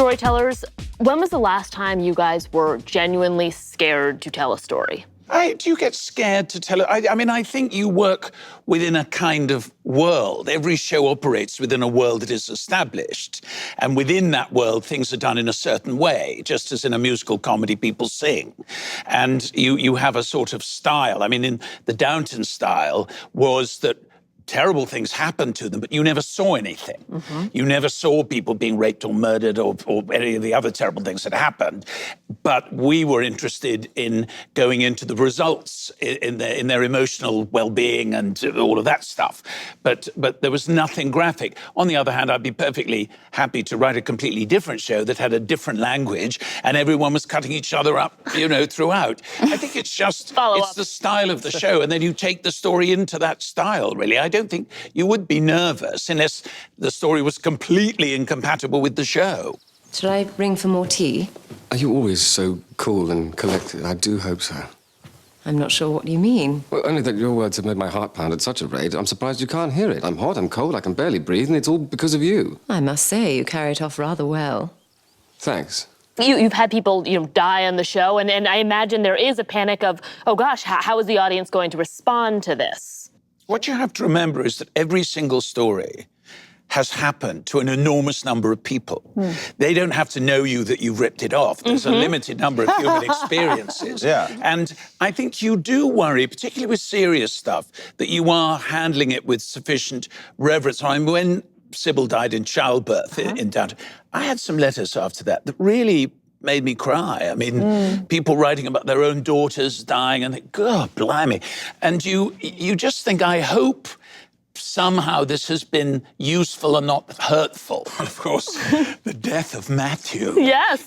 Storytellers, when was the last time you guys were genuinely scared to tell a story? Do you get scared to tell it? I mean, I think you work within a kind of world. Every show operates within a world that is established. And within that world, things are done in a certain way, just as in a musical comedy, people sing. And you have a sort of style. I mean, in the Downton style was that terrible things happened to them, but you never saw anything. Mm-hmm. You never saw people being raped or murdered or any of the other terrible things that happened. But we were interested in going into the results, in their emotional well-being and all of that stuff. But there was nothing graphic. On the other hand, I'd be perfectly happy to write a completely different show that had a different language and everyone was cutting each other up, throughout. I think it's just, it's the style of the show, and then you take the story into that style, really. I don't think you would be nervous unless the story was completely incompatible with the show. Should I ring for more tea? Are you always so cool and collected? I do hope so. I'm not sure what you mean. Well, only that your words have made my heart pound at such a rate, I'm surprised you can't hear it. I'm hot, I'm cold, I can barely breathe, and it's all because of you. I must say, you carry it off rather well. Thanks. You've had people, die on the show, and I imagine there is a panic of, oh gosh, how is the audience going to respond to this? What you have to remember is that every single story has happened to an enormous number of people. They don't have to know you that you've ripped it off. There's a limited number of human experiences. Yeah. And I think you do worry, particularly with serious stuff, that you are handling it with sufficient reverence. I mean, when Sybil died in childbirth in Downton, I had some letters after that really made me cry. I mean, people writing about their own daughters dying and God, blimey. And you just think, I hope somehow this has been useful and not hurtful. Of course, the death of Matthew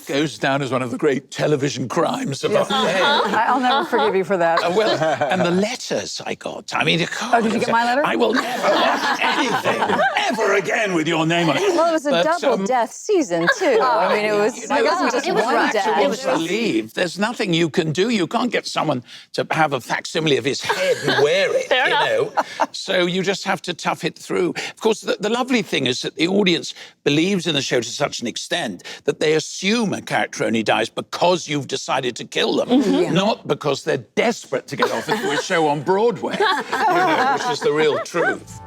goes down as one of the great television crimes of our day. I'll never forgive you for that. And the letters I got. I mean, oh, did you get my letter? I will never watch anything ever again with your name on it. Well, it was a double death season, too. I mean, it wasn't just one death. It was relieved. There's nothing you can do. You can't get someone to have a facsimile of his head and wear it, Fair enough. So you just have to tough it through. Of course, the lovely thing is that the audience believes in the show to such an extent that they assume a character only dies because you've decided to kill them, not because they're desperate to get off into a show on Broadway, which is the real truth.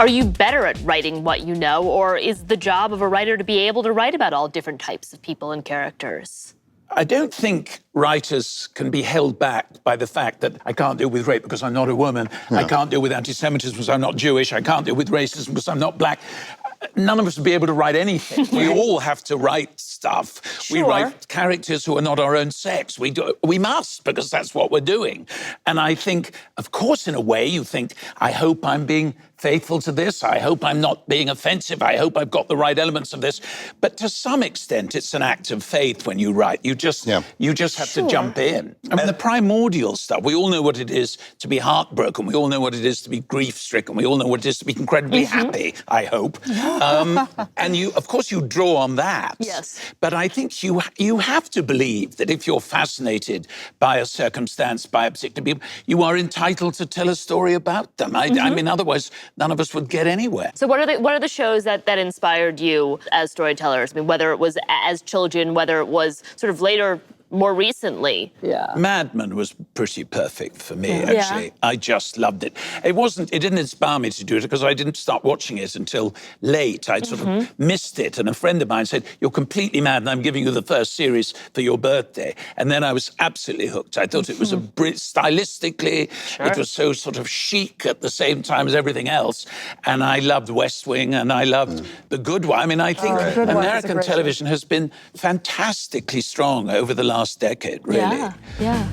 Are you better at writing what you know, or is the job of a writer to be able to write about all different types of people and characters? I don't think writers can be held back by the fact that I can't deal with rape because I'm not a woman. I can't deal with anti-Semitism because I'm not Jewish. I can't deal with racism because I'm not black. None of us will be able to write anything. We all have to write stuff. Sure. We write characters who are not our own sex. We must, because that's what we're doing. And I think, of course, in a way, you think, I hope I'm being faithful to this. I hope I'm not being offensive. I hope I've got the right elements of this. But to some extent, it's an act of faith when you write. You just have to jump in. I mean, the primordial stuff, we all know what it is to be heartbroken. We all know what it is to be grief-stricken. We all know what it is to be incredibly happy, I hope. And of course, you draw on that. Yes. But I think you have to believe that if you're fascinated by a circumstance, by a particular people, you are entitled to tell a story about them. I mean, otherwise, none of us would get anywhere. So what are the shows that inspired you as storytellers? I mean, whether it was as children, whether it was sort of later, more recently. Yeah. Mad Men was pretty perfect for me, actually. I just loved it. It didn't inspire me to do it because I didn't start watching it until late. I'd sort of missed it. And a friend of mine said, you're completely mad and I'm giving you the first series for your birthday. And then I was absolutely hooked. I thought it was stylistically, it was so sort of chic at the same time as everything else. And I loved West Wing and I loved The Good Wife. I mean, I think American television has been fantastically strong over the last decade, really. Yeah.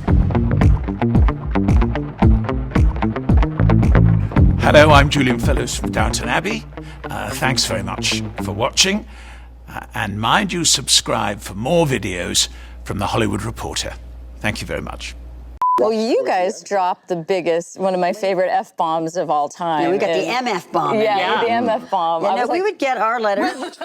Hello, I'm Julian Fellows from Downton Abbey. Thanks very much for watching. And mind you, subscribe for more videos from The Hollywood Reporter. Thank you very much. Well, you guys dropped one of my favorite F-bombs of all time. Yeah, we got the MF bomb. Yeah, the MF bomb. Yeah, we would get our letters.